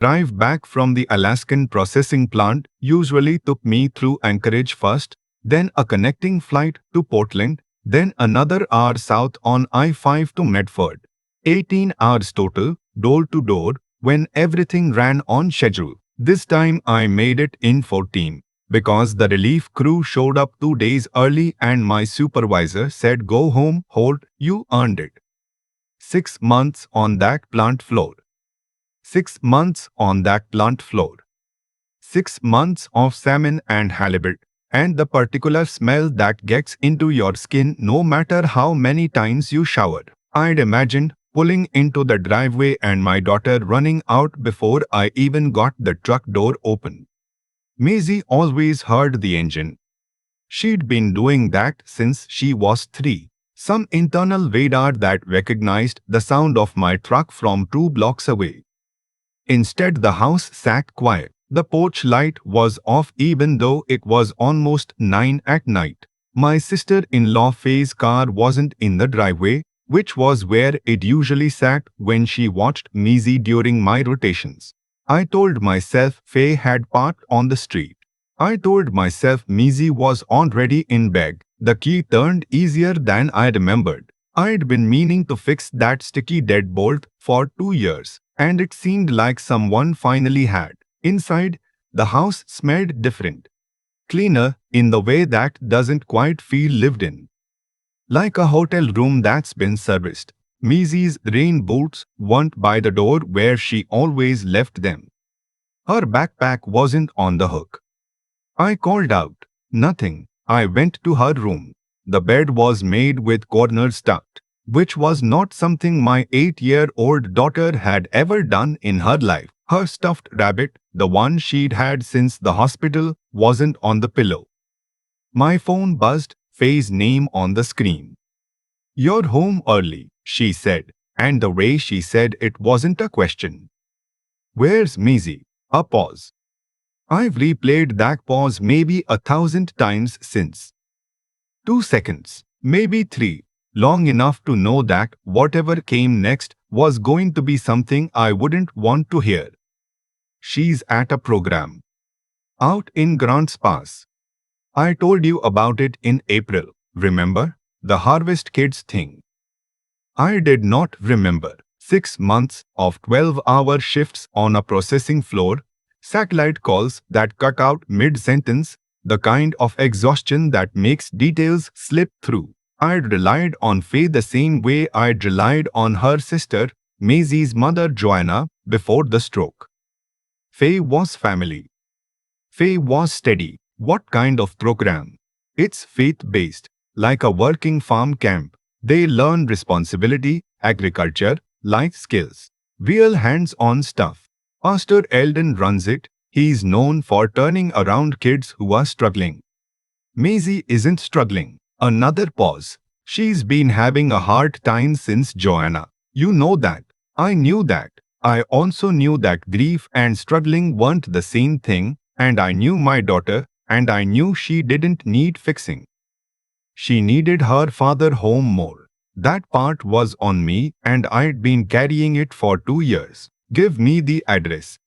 Drive back from the Alaskan processing plant usually took me through Anchorage first, then a connecting flight to Portland, then another hour south on I-5 to Medford. 18 hours total, door to door, when everything ran on schedule. This time I made it in 14, because the relief crew showed up 2 days early and my supervisor said, "Go home, Holt, you earned it." 6 months on that plant floor. 6 months on that plant floor. 6 months of salmon and halibut, and the particular smell that gets into your skin no matter how many times you shower. I'd imagined pulling into the driveway and my daughter running out before I even got the truck door open. Maisie always heard the engine. She'd been doing that since she was 3. Some internal radar that recognized the sound of my truck from 2 blocks away. Instead, the house sat quiet. The porch light was off even though it was almost 9 at night. My sister-in-law Faye's car wasn't in the driveway, which was where it usually sat when she watched Maisie during my rotations. I told myself Faye had parked on the street. I told myself Maisie was already in bed. The key turned easier than I remembered. I'd been meaning to fix that sticky deadbolt for 2 years, and it seemed like someone finally had. Inside, the house smelled different. Cleaner, in the way that doesn't quite feel lived in. Like a hotel room that's been serviced. Maisie's rain boots weren't by the door where she always left them. Her backpack wasn't on the hook. I called out. Nothing. I went to her room. The bed was made with corners tucked, which was not something my 8-year-old daughter had ever done in her life. Her stuffed rabbit, the one she'd had since the hospital, wasn't on the pillow. My phone buzzed, Faye's name on the screen. "You're home early," she said, and the way she said it wasn't a question. "Where's Maisie?" A pause. I've replayed that pause maybe 1,000 times since. 2 seconds, maybe 3, long enough to know that whatever came next was going to be something I wouldn't want to hear. "She's at a program. Out in Grants Pass. I told you about it in April, remember? The Harvest Kids thing." I did not remember. 6 months of 12-hour shifts on a processing floor, satellite calls that cut out mid-sentence, the kind of exhaustion that makes details slip through. I'd relied on Faye the same way I'd relied on her sister, Maisie's mother Joanna, before the stroke. Faye was family. Faye was steady. What kind of program? It's faith-based, like a working farm camp. They learn responsibility, agriculture, life skills, real hands-on stuff. Pastor Eldon runs it. He's known for turning around kids who are struggling. Maisie isn't struggling. Another pause. She's been having a hard time since Joanna. You know that. I knew that. I also knew that grief and struggling weren't the same thing, and I knew my daughter, and I knew she didn't need fixing. She needed her father home more. That part was on me, and I'd been carrying it for 2 years. "Give me the address."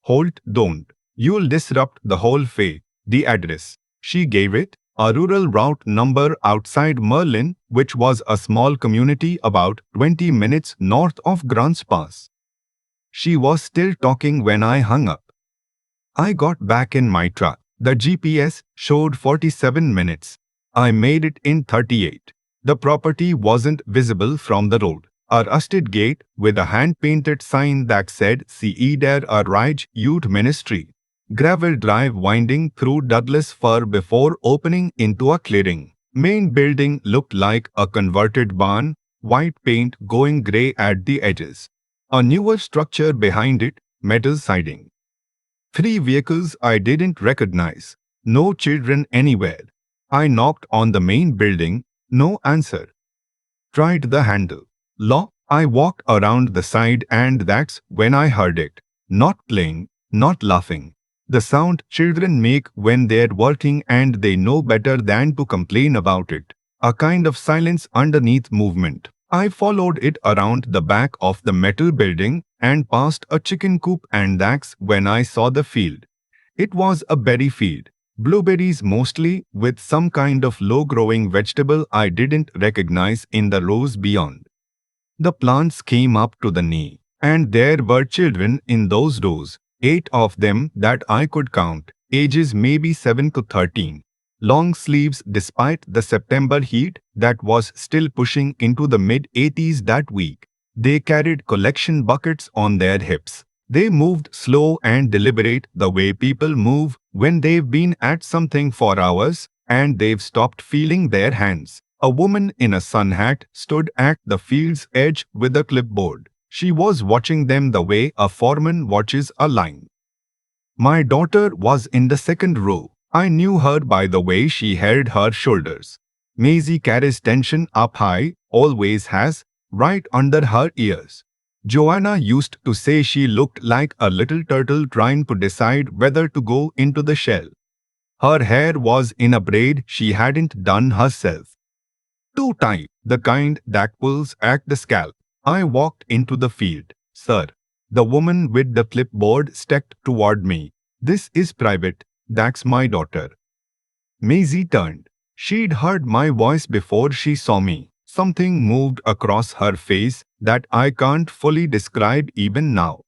"Holt, don't. You'll disrupt the whole Faye." "The address." She gave it, a rural route number outside Merlin, which was a small community about 20 minutes north of Grants Pass. She was still talking when I hung up. I got back in my truck. The GPS showed 47 minutes. I made it in 38. The property wasn't visible from the road. A rusted gate with a hand-painted sign that said Cedar Ridge Youth Ministry. Gravel drive winding through Douglas Fir before opening into a clearing. Main building looked like a converted barn, white paint going grey at the edges. A newer structure behind it, metal siding. 3 vehicles I didn't recognize. No children anywhere. I knocked on the main building. No answer. Tried the handle. Lock. I walked around the side and that's when I heard it. Not playing, not laughing. The sound children make when they're working and they know better than to complain about it. A kind of silence underneath movement. I followed it around the back of the metal building and past a chicken coop, and that's when I saw the field. It was a berry field. Blueberries mostly, with some kind of low-growing vegetable I didn't recognize in the rows beyond. The plants came up to the knee, and there were children in those rows, 8 of them that I could count, ages maybe 7 to 13. Long sleeves despite the September heat that was still pushing into the mid-80s that week. They carried collection buckets on their hips. They moved slow and deliberate, the way people move when they've been at something for hours and they've stopped feeling their hands. A woman in a sun hat stood at the field's edge with a clipboard. She was watching them the way a foreman watches a line. My daughter was in the second row. I knew her by the way she held her shoulders. Maisie carries tension up high, always has, right under her ears. Joanna used to say she looked like a little turtle trying to decide whether to go into the shell. Her hair was in a braid she hadn't done herself. Too tight, the kind that pulls at the scalp. I walked into the field. Sir. The woman with the clipboard stepped toward me. This is private. That's my daughter. Maisie turned. She'd heard my voice before she saw me. Something moved across her face that I can't fully describe even now.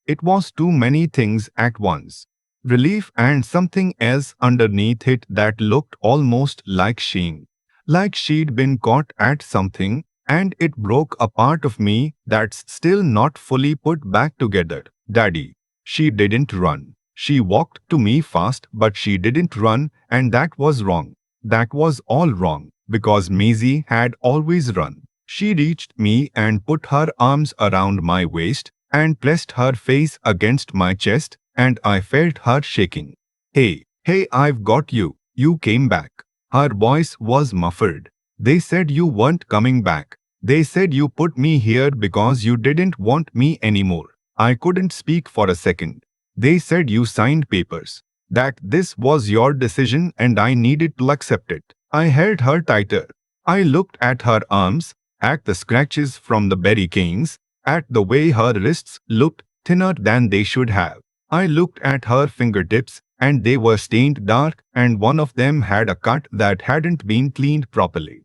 It was too many things at once. Relief and something else underneath it that looked almost like shame. Like she'd been caught at something, and it broke a part of me that's still not fully put back together. Daddy. She didn't run. She walked to me fast, but she didn't run, and that was wrong. That was all wrong, because Maisie had always run. She reached me and put her arms around my waist and pressed her face against my chest, and I felt her shaking. Hey, I've got you. You came back. Her voice was muffled. They said you weren't coming back. They said you put me here because you didn't want me anymore. I couldn't speak for a second. They said you signed papers. That this was your decision and I needed to accept it. I held her tighter. I looked at her arms, at the scratches from the berry canes, at the way her wrists looked thinner than they should have. I looked at her fingertips, and they were stained dark, and one of them had a cut that hadn't been cleaned properly.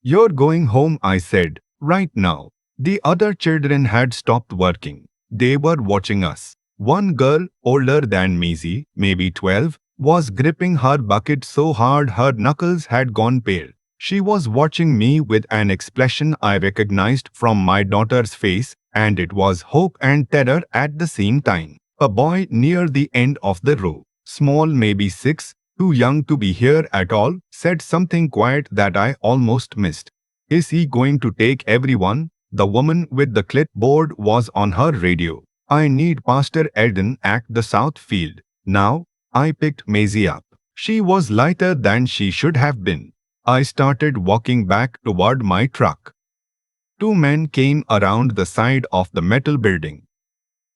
You're going home, I said, right now. The other children had stopped working. They were watching us. One girl, older than Maisie, maybe 12, was gripping her bucket so hard her knuckles had gone pale. She was watching me with an expression I recognized from my daughter's face, and it was hope and terror at the same time. A boy near the end of the row, small, maybe 6, too young to be here at all, said something quiet that I almost missed. Is he going to take everyone? The woman with the clipboard was on her radio. I need Pastor Eldon at the South Field. Now, I picked Maisie up. She was lighter than she should have been. I started walking back toward my truck. 2 men came around the side of the metal building.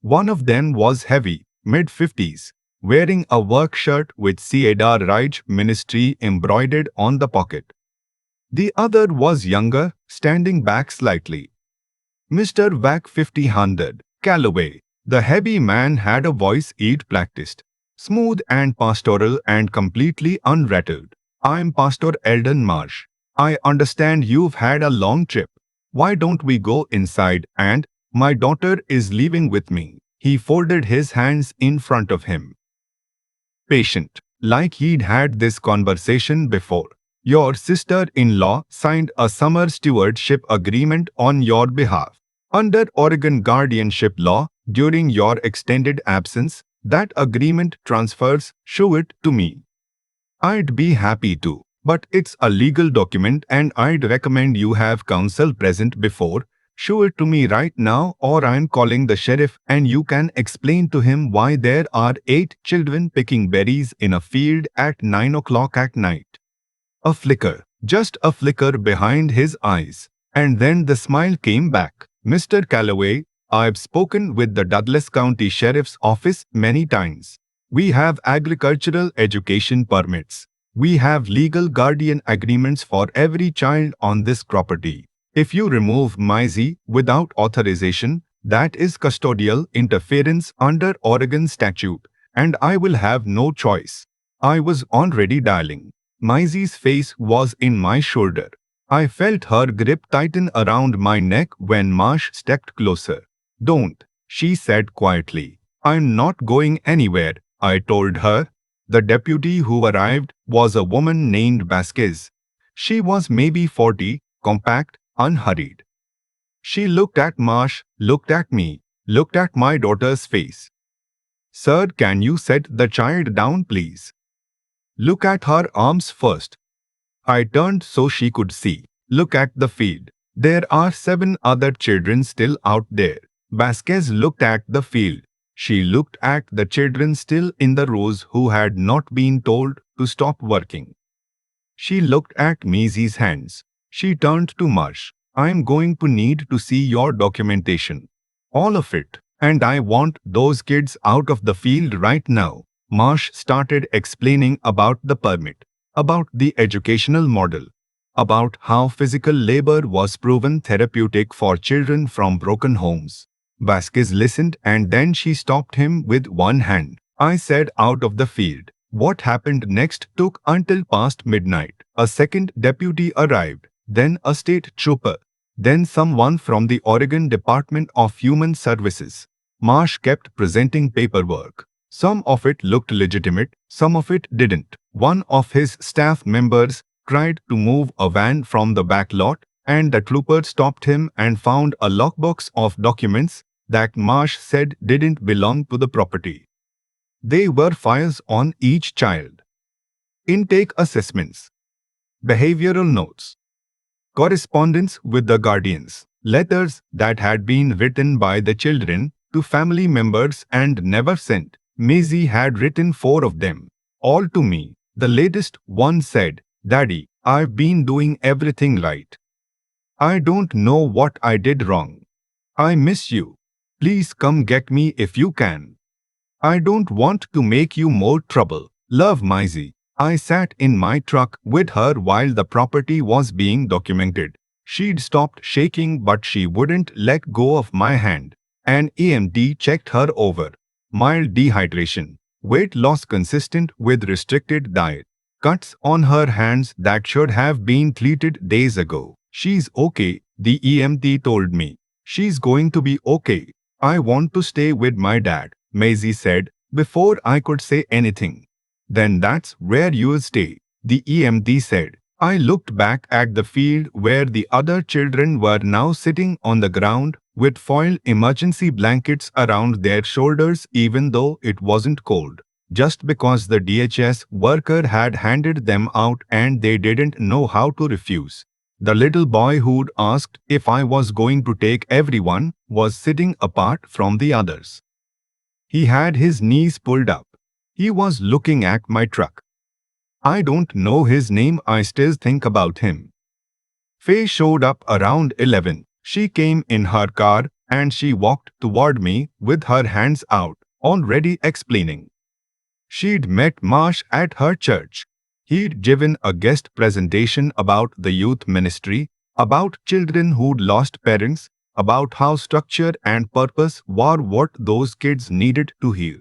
One of them was heavy, mid-50s, wearing a work shirt with Cedar Ridge Ministry embroidered on the pocket. The other was younger, standing back slightly. Mr. Vac 5000, Calloway. The heavy man had a voice he'd practiced, smooth and pastoral and completely unrattled. I'm Pastor Eldon Marsh. I understand you've had a long trip. Why don't we go inside? And my daughter is leaving with me. He folded his hands in front of him. Patient, like he'd had this conversation before. Your sister-in-law signed a summer stewardship agreement on your behalf. Under Oregon guardianship law, during your extended absence, that agreement transfers. Show it to me. I'd be happy to, but it's a legal document and I'd recommend you have counsel present before. Show it to me right now or I'm calling the sheriff and you can explain to him why there are 8 children picking berries in a field at 9 o'clock at night. A flicker, just a flicker behind his eyes. And then the smile came back. Mr. Calloway, I've spoken with the Douglas County Sheriff's Office many times. We have agricultural education permits. We have legal guardian agreements for every child on this property. If you remove Maisie without authorization, that is custodial interference under Oregon statute, and I will have no choice. I was already dialing. Maisie's face was in my shoulder. I felt her grip tighten around my neck when Marsh stepped closer. Don't, she said quietly. I'm not going anywhere, I told her. The deputy who arrived was a woman named Vasquez. She was maybe 40, compact, unhurried. She looked at Marsh, looked at me, looked at my daughter's face. Sir, can you set the child down, please? Look at her arms first. I turned so she could see. Look at the field. There are 7 other children still out there. Vasquez looked at the field. She looked at the children still in the rows who had not been told to stop working. She looked at Maisie's hands. She turned to Marsh. I'm going to need to see your documentation. All of it. And I want those kids out of the field right now. Marsh started explaining about the permit, about the educational model, about how physical labor was proven therapeutic for children from broken homes. Vasquez listened and then she stopped him with one hand. I said out of the field. What happened next took until past midnight. A second deputy arrived, then a state trooper, then someone from the Oregon Department of Human Services. Marsh kept presenting paperwork. Some of it looked legitimate, some of it didn't. One of his staff members tried to move a van from the back lot, and the trooper stopped him and found a lockbox of documents that Marsh said didn't belong to the property. They were files on each child, intake assessments, behavioral notes, correspondence with the guardians, letters that had been written by the children to family members and never sent. Maisie had written 4 of them, all to me. The latest one said, Daddy, I've been doing everything right. I don't know what I did wrong. I miss you. Please come get me if you can. I don't want to make you more trouble. Love, Maisie. I sat in my truck with her while the property was being documented. She'd stopped shaking but she wouldn't let go of my hand. An EMT checked her over. Mild dehydration, weight loss consistent with restricted diet, cuts on her hands that should have been treated days ago. She's okay, the EMT told me. She's going to be okay. I want to stay with my dad, Maisie said, before I could say anything. Then that's where you'll stay, the EMT said. I looked back at the field where the other children were now sitting on the ground with foil emergency blankets around their shoulders even though it wasn't cold, just because the DHS worker had handed them out and they didn't know how to refuse. The little boy who'd asked if I was going to take everyone was sitting apart from the others. He had his knees pulled up. He was looking at my truck. I don't know his name, I still think about him. Faye showed up around 11. She came in her car and she walked toward me with her hands out, already explaining. She'd met Marsh at her church. He'd given a guest presentation about the youth ministry, about children who'd lost parents, about how structure and purpose were what those kids needed to heal.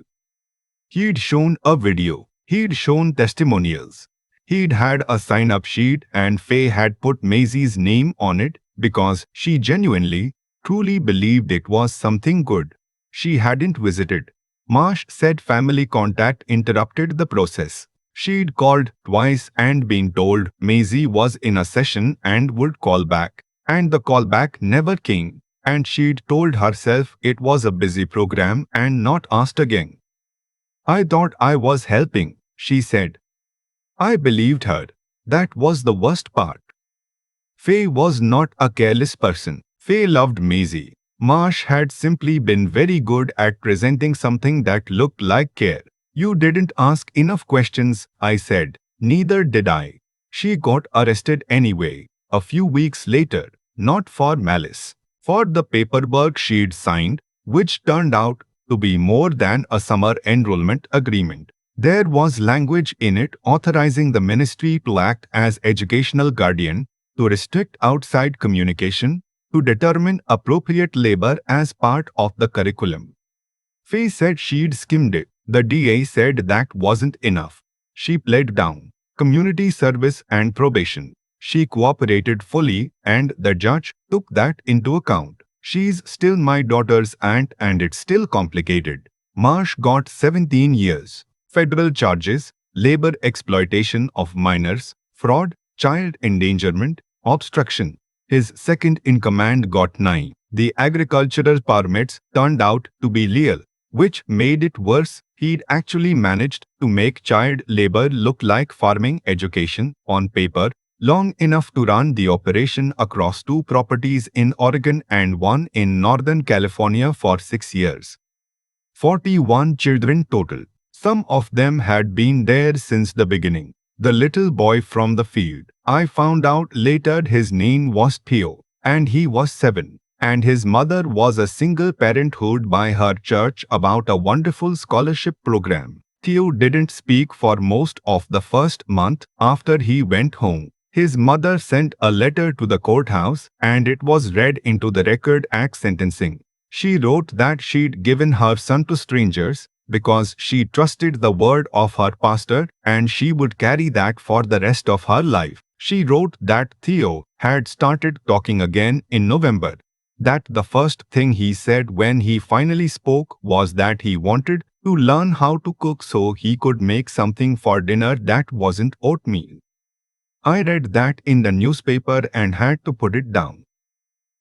He'd shown a video. He'd shown testimonials. He'd had a sign-up sheet and Faye had put Maisie's name on it because she genuinely, truly believed it was something good. She hadn't visited. Marsh said family contact interrupted the process. She'd called twice and been told Maisie was in a session and would call back. And the callback never came. And she'd told herself it was a busy program and not asked again. I thought I was helping, she said. I believed her. That was the worst part. Faye was not a careless person. Faye loved Maisie. Marsh had simply been very good at presenting something that looked like care. You didn't ask enough questions, I said. Neither did I. She got arrested anyway, a few weeks later, not for malice, for the paperwork she'd signed, which turned out to be more than a summer enrollment agreement. There was language in it authorizing the ministry to act as educational guardian, to restrict outside communication, to determine appropriate labor as part of the curriculum. Faye said she'd skimmed it. The DA said that wasn't enough. She pled down community service and probation. She cooperated fully, and the judge took that into account. She's still my daughter's aunt, and it's still complicated. Marsh got 17 years. Federal charges, labor exploitation of minors, fraud, child endangerment, obstruction. His second-in-command got 9. The agricultural permits turned out to be legal, which made it worse. He'd actually managed to make child labor look like farming education on paper, long enough to run the operation across 2 properties in Oregon and 1 in Northern California for 6 years. 41 children total. Some of them had been there since the beginning. The little boy from the field. I found out later his name was Theo, and he was 7. And his mother was a single parenthood by her church about a wonderful scholarship program. Theo didn't speak for most of the first month after he went home. His mother sent a letter to the courthouse, and it was read into the record at sentencing. She wrote that she'd given her son to strangers because she trusted the word of her pastor, and she would carry that for the rest of her life. She wrote that Theo had started talking again in November. That the first thing he said when he finally spoke was that he wanted to learn how to cook so he could make something for dinner that wasn't oatmeal. I read that in the newspaper and had to put it down.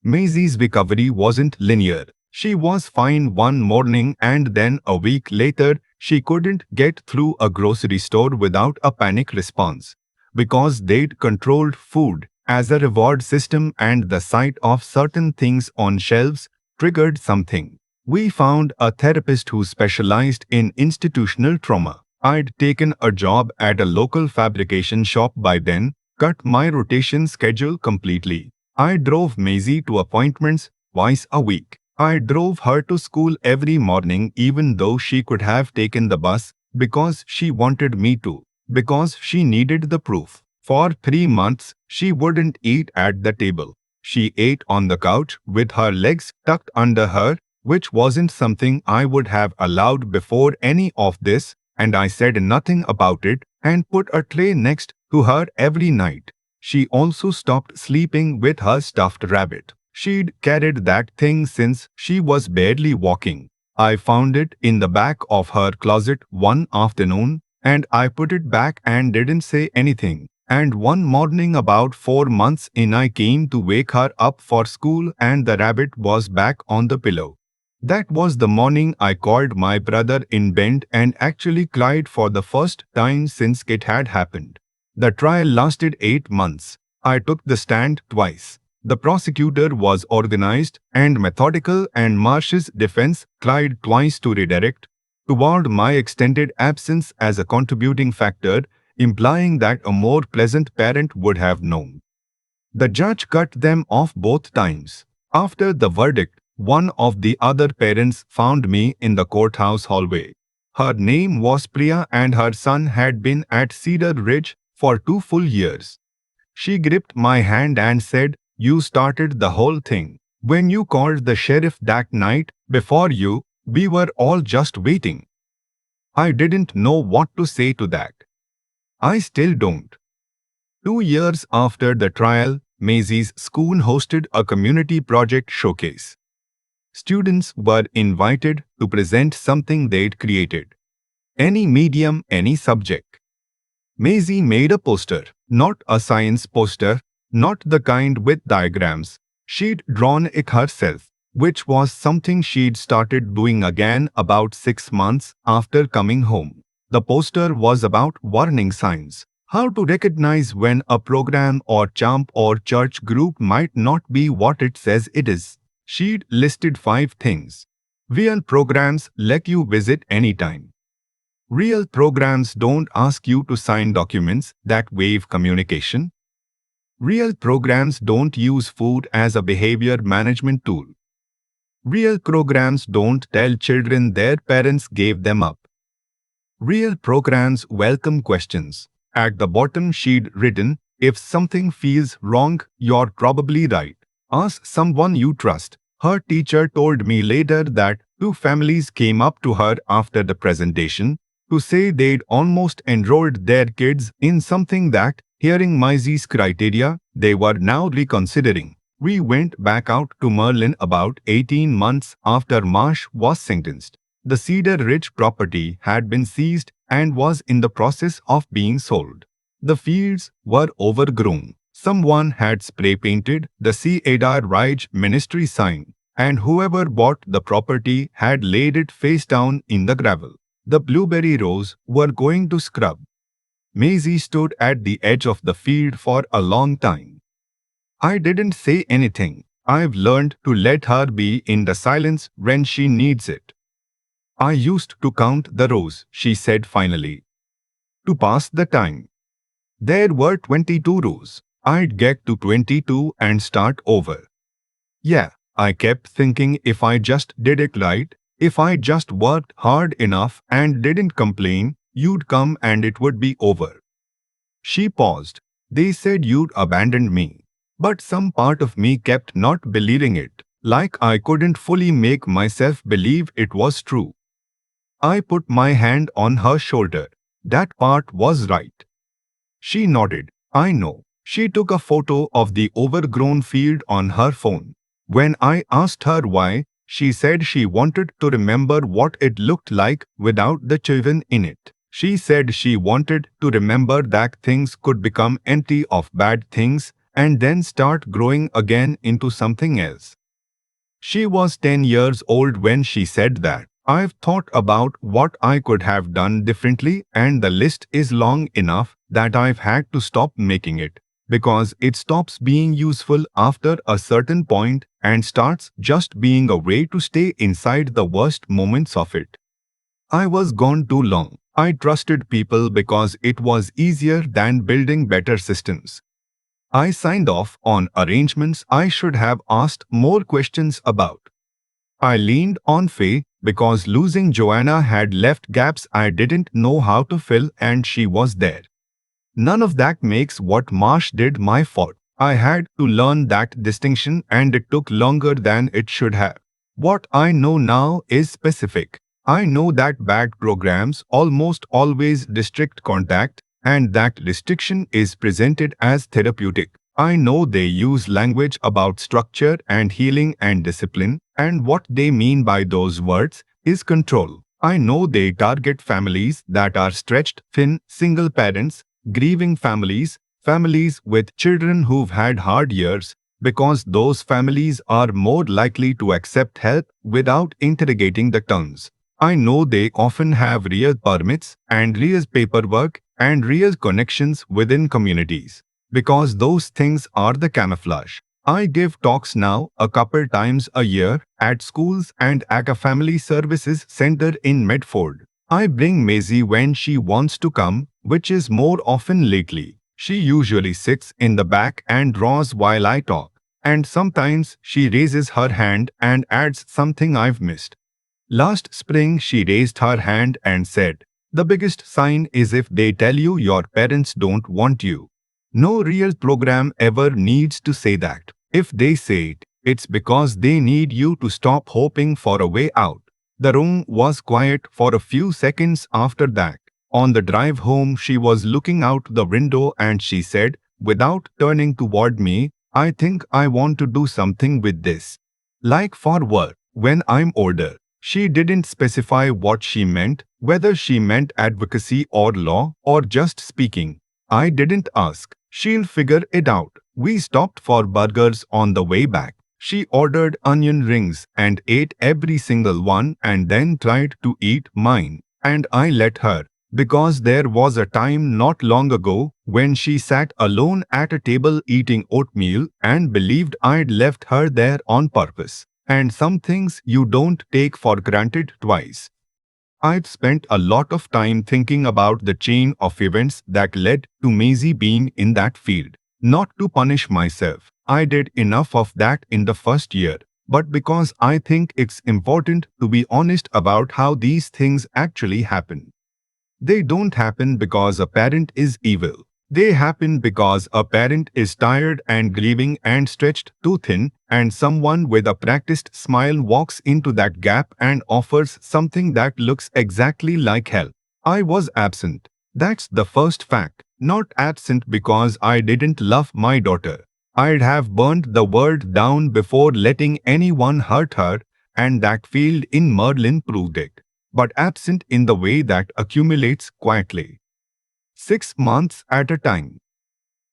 Maisie's recovery wasn't linear. She was fine one morning, and then a week later, she couldn't get through a grocery store without a panic response. Because they'd controlled food as a reward system, and the sight of certain things on shelves triggered something. We found a therapist who specialized in institutional trauma. I'd taken a job at a local fabrication shop by then, cut my rotation schedule completely. I drove Maisie to appointments twice a week. I drove her to school every morning even though she could have taken the bus, because she wanted me to, because she needed the proof. For 3 months, she wouldn't eat at the table. She ate on the couch with her legs tucked under her, which wasn't something I would have allowed before any of this, and I said nothing about it and put a tray next to her every night. She also stopped sleeping with her stuffed rabbit. She'd carried that thing since she was barely walking. I found it in the back of her closet one afternoon, and I put it back and didn't say anything. And one morning about 4 months in, I came to wake her up for school, and the rabbit was back on the pillow. That was the morning I called my brother in bed and actually cried for the first time since it had happened. The trial lasted 8 months. I took the stand twice. The prosecutor was organized and methodical, and Marsh's defense tried twice to redirect toward my extended absence as a contributing factor, implying that a more pleasant parent would have known. The judge cut them off both times. After the verdict, one of the other parents found me in the courthouse hallway. Her name was Priya, and her son had been at Cedar Ridge for 2 full years. She gripped my hand and said, "You started the whole thing. When you called the sheriff that night before you, we were all just waiting." I didn't know what to say to that. I still don't. 2 years after the trial, Maisie's school hosted a community project showcase. Students were invited to present something they'd created. Any medium, any subject. Maisie made a poster, not a science poster, not the kind with diagrams. She'd drawn it herself, which was something she'd started doing again about 6 months after coming home. The poster was about warning signs, how to recognize when a program or camp or church group might not be what it says it is. She'd listed 5 things. Real programs let you visit anytime. Real programs don't ask you to sign documents that waive communication. Real programs don't use food as a behavior management tool. Real programs don't tell children their parents gave them up. Real programs welcome questions. At the bottom she'd written, If something feels wrong, you're probably right. Ask someone you trust. Her teacher told me later that two families came up to her after the presentation to say they'd almost enrolled their kids in something that, hearing Maisie's criteria, they were now reconsidering. We went back out to Merlin about 18 months after Marsh was sentenced. The Cedar Ridge property had been seized and was in the process of being sold. The fields were overgrown. Someone had spray painted the Cedar Ridge ministry sign, and whoever bought the property had laid it face down in the gravel. The blueberry rows were going to scrub. Maisie stood at the edge of the field for a long time. I didn't say anything. I've learned to let her be in the silence when she needs it. I used to count the rows, she said finally, to pass the time. There were 22 rows. I'd get to 22 and start over. Yeah, I kept thinking if I just did it right, if I just worked hard enough and didn't complain, you'd come and it would be over. She paused. They said you'd abandoned me. But some part of me kept not believing it, like I couldn't fully make myself believe it was true. I put my hand on her shoulder. That part was right. She nodded. I know. She took a photo of the overgrown field on her phone. When I asked her why, she said she wanted to remember what it looked like without the children in it. She said she wanted to remember that things could become empty of bad things and then start growing again into something else. She was 10 years old when she said that. I've thought about what I could have done differently, and the list is long enough that I've had to stop making it, because it stops being useful after a certain point and starts just being a way to stay inside the worst moments of it. I was gone too long. I trusted people because it was easier than building better systems. I signed off on arrangements I should have asked more questions about. I leaned on Faye because losing Joanna had left gaps I didn't know how to fill, and she was there. None of that makes what Marsh did my fault. I had to learn that distinction, and it took longer than it should have. What I know now is specific. I know that bad programs almost always restrict contact, and that restriction is presented as therapeutic. I know they use language about structure and healing and discipline, and what they mean by those words is control. I know they target families that are stretched thin, single parents, grieving families, families with children who've had hard years, because those families are more likely to accept help without interrogating the terms. I know they often have real permits and real paperwork and real connections within communities, because those things are the camouflage. I give talks now a couple times a year at schools and at a family services center in Medford. I bring Maisie when she wants to come, which is more often lately. She usually sits in the back and draws while I talk, and sometimes she raises her hand and adds something I've missed. Last spring she raised her hand and said, "The biggest sign is if they tell you your parents don't want you." No real program ever needs to say that. If they say it, it's because they need you to stop hoping for a way out. The room was quiet for a few seconds after that. On the drive home, she was looking out the window and she said, without turning toward me, "I think I want to do something with this. Like for work, when I'm older." She didn't specify what she meant, whether she meant advocacy or law or just speaking. I didn't ask. She'll figure it out. We stopped for burgers on the way back. She ordered onion rings and ate every single one and then tried to eat mine. And I let her, because there was a time not long ago when she sat alone at a table eating oatmeal and believed I'd left her there on purpose. And some things you don't take for granted twice. I've spent a lot of time thinking about the chain of events that led to Maisie being in that field. Not to punish myself. I did enough of that in the first year, but because I think it's important to be honest about how these things actually happen. They don't happen because a parent is evil. They happen because a parent is tired and grieving and stretched too thin, and someone with a practiced smile walks into that gap and offers something that looks exactly like help. I was absent. That's the first fact. Not absent because I didn't love my daughter. I'd have burned the world down before letting anyone hurt her, and that field in Merlin proved it. But absent in the way that accumulates quietly. 6 months at a time.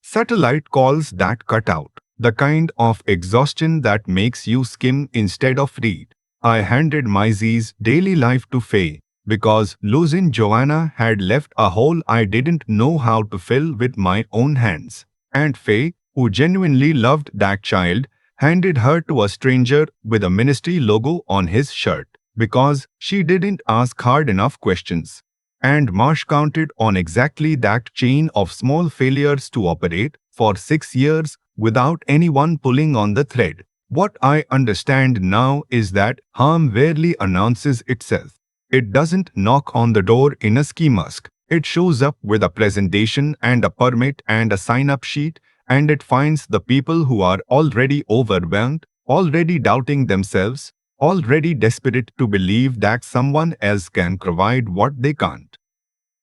Satellite calls that cut out. The kind of exhaustion that makes you skim instead of read. I handed Maisie's daily life to Faye because losing Joanna had left a hole I didn't know how to fill with my own hands. And Faye, who genuinely loved that child, handed her to a stranger with a ministry logo on his shirt because she didn't ask hard enough questions. And Marsh counted on exactly that chain of small failures to operate for 6 years without anyone pulling on the thread. What I understand now is that harm rarely announces itself. It doesn't knock on the door in a ski mask. It shows up with a presentation and a permit and a sign-up sheet, and it finds the people who are already overwhelmed, already doubting themselves, already desperate to believe that someone else can provide what they can't.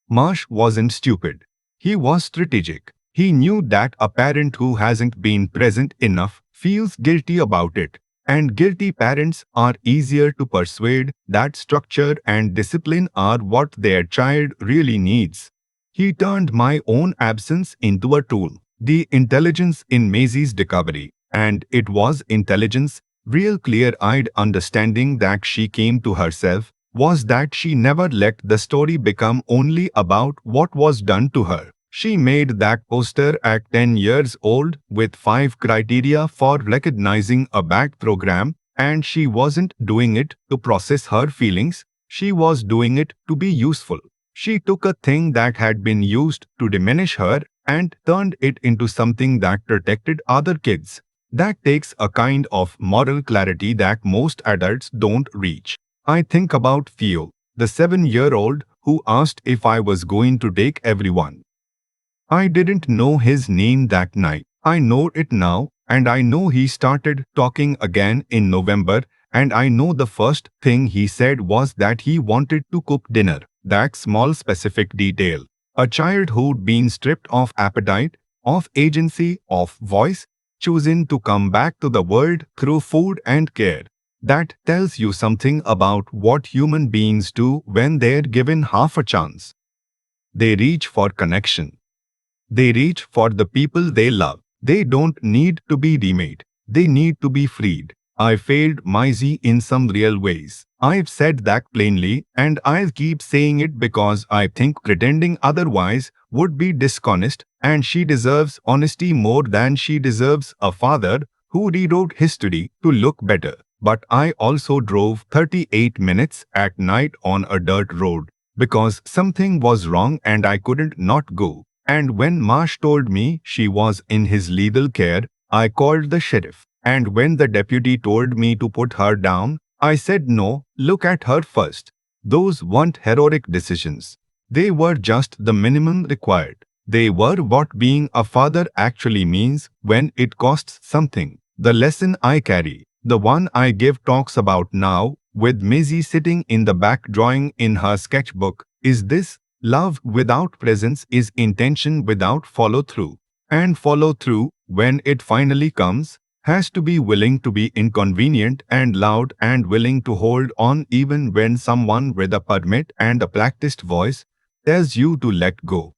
Marsh wasn't stupid. He was strategic. He knew that a parent who hasn't been present enough feels guilty about it, and guilty parents are easier to persuade that structure and discipline are what their child really needs. He turned my own absence into a tool, the intelligence in Maisie's recovery, and it was intelligence, real clear-eyed understanding that she came to herself, was that she never let the story become only about what was done to her. She made that poster at 10 years old with 5 criteria for recognizing a bad program, and she wasn't doing it to process her feelings, she was doing it to be useful. She took a thing that had been used to diminish her and turned it into something that protected other kids. That takes a kind of moral clarity that most adults don't reach. I think about Theo, the 7-year-old who asked if I was going to take everyone. I didn't know his name that night. I know it now, and I know he started talking again in November, and I know the first thing he said was that he wanted to cook dinner. That small specific detail. A child who'd been stripped of appetite, of agency, of voice, choosing to come back to the world through food and care. That tells you something about what human beings do when they're given half a chance. They reach for connection. They reach for the people they love. They don't need to be remade. They need to be freed. I failed Maisie in some real ways. I've said that plainly, and I'll keep saying it because I think pretending otherwise would be dishonest, and she deserves honesty more than she deserves a father who rewrote history to look better. But I also drove 38 minutes at night on a dirt road because something was wrong and I couldn't not go. And when Marsh told me she was in his legal care, I called the sheriff. And when the deputy told me to put her down, I said no, look at her first. Those weren't heroic decisions. They were just the minimum required. They were what being a father actually means when it costs something. The lesson I carry, the one I give talks about now, with Maisie sitting in the back drawing in her sketchbook, is this: love without presence is intention without follow-through. And follow-through, when it finally comes, has to be willing to be inconvenient and loud and willing to hold on even when someone with a permit and a practiced voice tells you to let go.